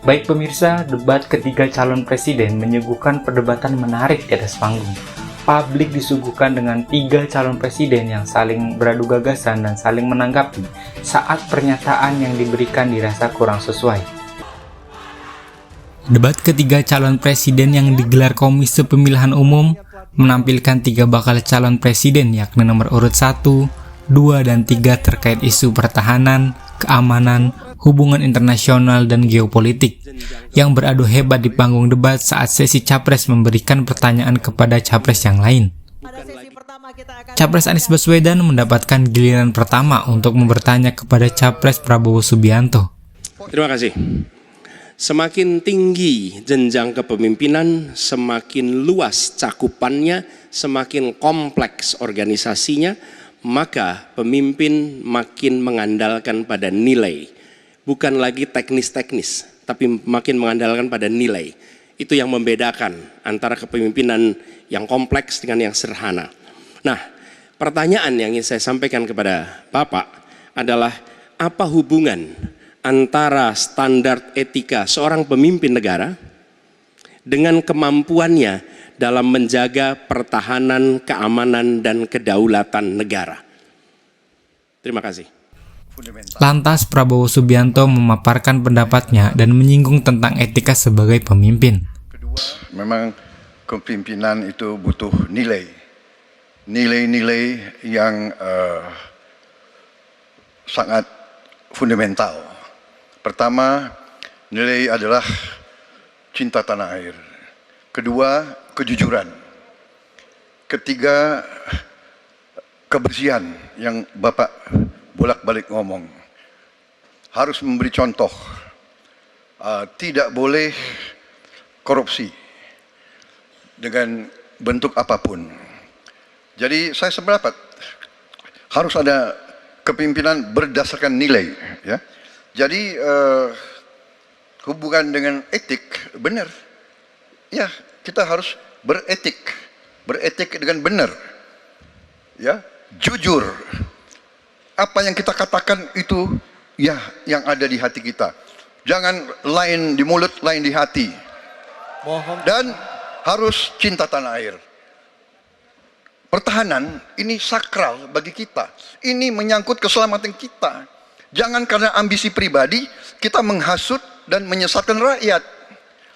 Baik pemirsa, debat ketiga calon presiden menyuguhkan perdebatan menarik di atas panggung. Publik disuguhkan dengan 3 calon presiden yang saling beradu gagasan dan saling menanggapi saat pernyataan yang diberikan dirasa kurang sesuai. Debat ketiga calon presiden yang digelar Komisi Pemilihan Umum menampilkan 3 bakal calon presiden yakni nomor urut 1, 2, dan 3 terkait isu pertahanan, keamanan, hubungan internasional, dan geopolitik yang beradu hebat di panggung debat saat sesi Capres memberikan pertanyaan kepada Capres yang lain. Capres Anies Baswedan mendapatkan giliran pertama untuk bertanya kepada Capres Prabowo Subianto. Terima kasih. Semakin tinggi jenjang kepemimpinan, semakin luas cakupannya, semakin kompleks organisasinya, maka pemimpin makin mengandalkan pada nilai. Bukan lagi teknis-teknis, tapi makin mengandalkan pada nilai. Itu yang membedakan antara kepemimpinan yang kompleks dengan yang sederhana. Nah, pertanyaan yang ingin saya sampaikan kepada Bapak adalah apa hubungan antara standar etika seorang pemimpin negara dengan kemampuannya dalam menjaga pertahanan, keamanan, dan kedaulatan negara. Terima kasih. Lantas Prabowo Subianto memaparkan pendapatnya dan menyinggung tentang etika sebagai pemimpin. Memang kepemimpinan itu butuh nilai. Nilai-nilai yang sangat fundamental. Pertama, nilai adalah cinta tanah air. Kedua, kejujuran. Ketiga, kebersihan yang Bapak bolak-balik ngomong. Harus memberi contoh. Tidak boleh korupsi dengan bentuk apapun. Jadi saya sependapat harus ada kepemimpinan berdasarkan nilai, ya. Jadi hubungan dengan etik benar, ya kita harus beretik dengan benar, ya jujur. Apa yang kita katakan itu ya yang ada di hati kita. Jangan lain di mulut, lain di hati. Dan harus cinta tanah air. Pertahanan ini sakral bagi kita. Ini menyangkut keselamatan kita. Jangan karena ambisi pribadi kita menghasut dan menyesatkan rakyat.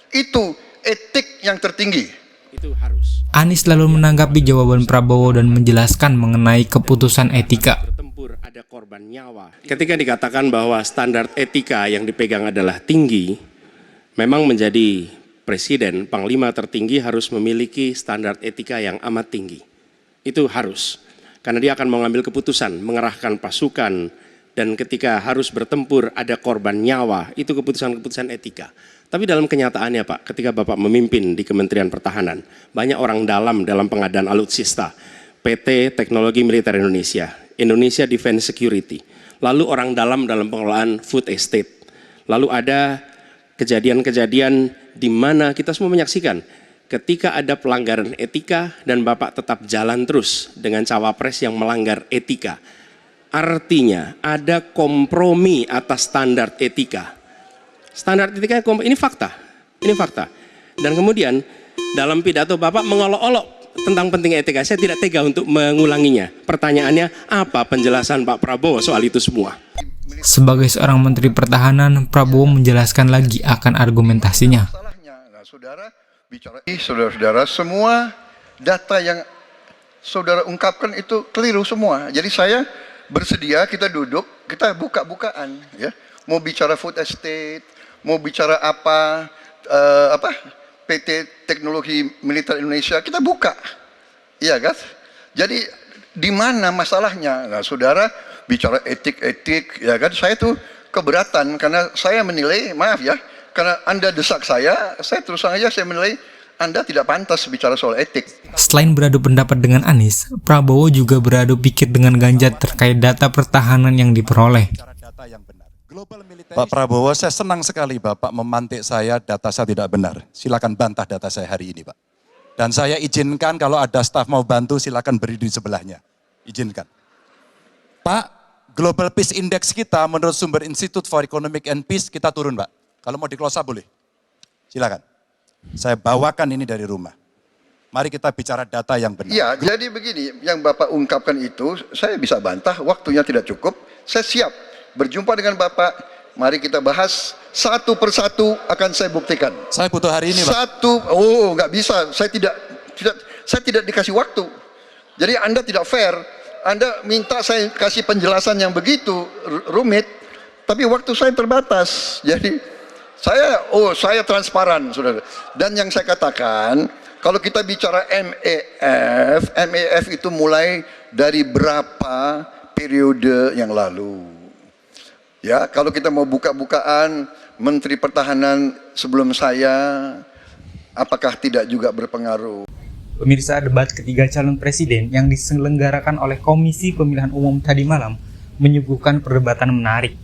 Itu etik yang tertinggi. Itu harus. Anies lalu menanggapi jawaban Prabowo dan menjelaskan mengenai keputusan etika. Bertempur ada korban nyawa. Ketika dikatakan bahwa standar etika yang dipegang adalah tinggi, memang menjadi presiden, panglima tertinggi harus memiliki standar etika yang amat tinggi. Itu harus. Karena dia akan mengambil keputusan, mengerahkan pasukan, dan ketika harus bertempur ada korban nyawa, itu keputusan-keputusan etika. Tapi dalam kenyataannya Pak, ketika Bapak memimpin di Kementerian Pertahanan, banyak orang dalam pengadaan alutsista, PT Teknologi Militer Indonesia, Indonesia Defense Security, lalu orang dalam pengelolaan food estate, lalu ada kejadian-kejadian di mana kita semua menyaksikan, ketika ada pelanggaran etika dan Bapak tetap jalan terus dengan cawapres yang melanggar etika. Artinya ada kompromi atas standar etika. Standar etika ini fakta. Dan kemudian dalam pidato Bapak mengolok-olok tentang pentingnya etika. Saya tidak tega untuk mengulanginya. Pertanyaannya, apa penjelasan Pak Prabowo soal itu semua? Sebagai seorang Menteri Pertahanan, Prabowo menjelaskan lagi akan argumentasinya. Saudara-saudara, semua data yang saudara ungkapkan itu keliru semua. Jadi saya bersedia kita duduk, kita buka-bukaan, ya. Mau bicara food estate, mau bicara apa PT Teknologi Militer Indonesia, kita buka, iya kan? Jadi di mana masalahnya? Nah, saudara bicara etik, ya kan? Saya tuh keberatan karena saya menilai, maaf ya, karena Anda desak saya terus terang aja saya menilai Anda tidak pantas bicara soal etik. Selain beradu pendapat dengan Anies, Prabowo juga beradu pikir dengan Ganjar terkait data pertahanan yang diperoleh. Pak Prabowo, saya senang sekali Bapak memantik saya, data saya tidak benar. Silakan bantah data saya hari ini, Pak. Dan saya izinkan kalau ada staf mau bantu, silakan berdiri di sebelahnya. Izinkan. Pak, Global Peace Index kita menurut sumber Institute for Economic and Peace kita turun, Pak. Kalau mau di close up boleh. Silakan. Saya bawakan ini dari rumah. Mari kita bicara data yang benar. Iya, jadi begini, yang Bapak ungkapkan itu, saya bisa bantah, waktunya tidak cukup. Saya siap berjumpa dengan Bapak, mari kita bahas satu persatu akan saya buktikan. Saya butuh hari ini, Pak. Nggak bisa, saya tidak dikasih waktu. Jadi Anda tidak fair. Anda minta saya kasih penjelasan yang begitu rumit, tapi waktu saya terbatas. Jadi saya transparan, saudara. Dan yang saya katakan, kalau kita bicara MEF itu mulai dari berapa periode yang lalu. Ya, kalau kita mau buka-bukaan, Menteri Pertahanan sebelum saya, apakah tidak juga berpengaruh? Pemirsa, debat ketiga calon presiden yang diselenggarakan oleh Komisi Pemilihan Umum tadi malam menyuguhkan perdebatan menarik.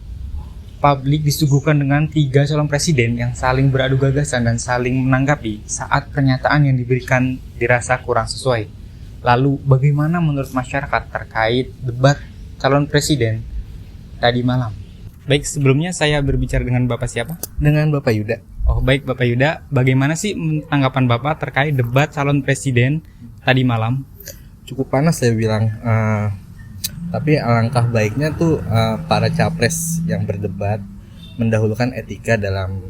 Publik disuguhkan dengan 3 calon presiden yang saling beradu gagasan dan saling menanggapi saat pernyataan yang diberikan dirasa kurang sesuai. Lalu, bagaimana menurut masyarakat terkait debat calon presiden tadi malam? Baik, sebelumnya saya berbicara dengan Bapak siapa? Dengan Bapak Yuda. Oh baik Bapak Yuda, bagaimana sih tanggapan Bapak terkait debat calon presiden tadi malam? Cukup panas saya bilang, tapi alangkah baiknya tuh para capres yang berdebat mendahulukan etika dalam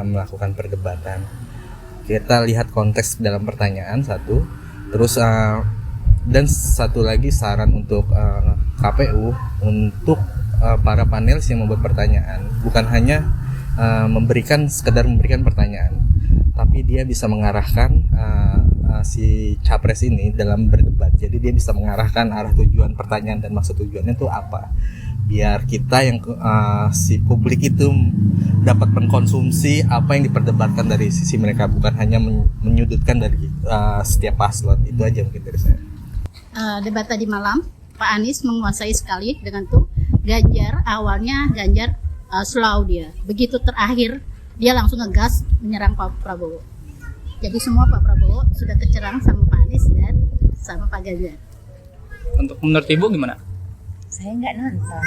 melakukan perdebatan. Kita lihat konteks dalam pertanyaan satu, terus dan satu lagi saran untuk KPU untuk para panelis yang membuat pertanyaan, bukan hanya sekedar memberikan pertanyaan, tapi dia bisa mengarahkan si capres ini dalam berdebat. Jadi dia bisa mengarahkan arah tujuan pertanyaan dan maksud tujuannya itu apa, biar kita yang si publik itu dapat mengkonsumsi apa yang diperdebatkan dari sisi mereka, bukan hanya menyudutkan dari setiap paslon. Itu aja mungkin dari saya. Debat tadi malam Pak Anies menguasai sekali dengan tuh Ganjar. Awalnya Ganjar slow dia, begitu terakhir dia langsung ngegas menyerang Pak Prabowo. Jadi semua Pak Prabowo sudah kecerang sama Pak Anies dan sama Pak Ganjar. Untuk menurut Ibu gimana? Saya nggak nonton.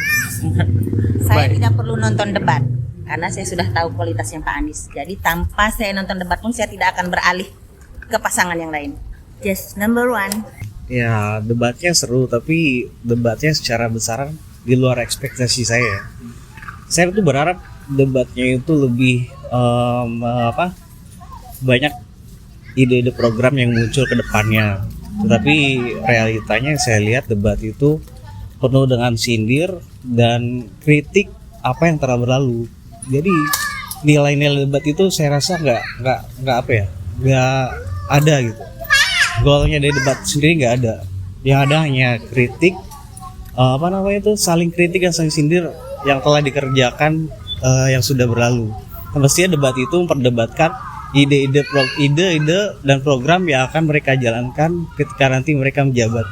Saya tidak perlu nonton debat karena saya sudah tahu kualitasnya Pak Anies. Jadi tanpa saya nonton debat pun saya tidak akan beralih ke pasangan yang lain. Just number one. Ya, debatnya seru, tapi debatnya secara besar di luar ekspektasi saya. Saya tuh berharap debatnya itu lebih banyak ide-ide program yang muncul ke depannya. Tetapi realitanya saya lihat debat itu penuh dengan sindir dan kritik apa yang telah berlalu. Jadi nilai-nilai debat itu saya rasa nggak ada gitu. Goalnya dari debat sendiri nggak ada. Yang ada hanya kritik, saling kritik dan saling sindir yang telah dikerjakan yang sudah berlalu. Mestinya debat itu memperdebatkan ide-ide dan program yang akan mereka jalankan ketika nanti mereka menjabat.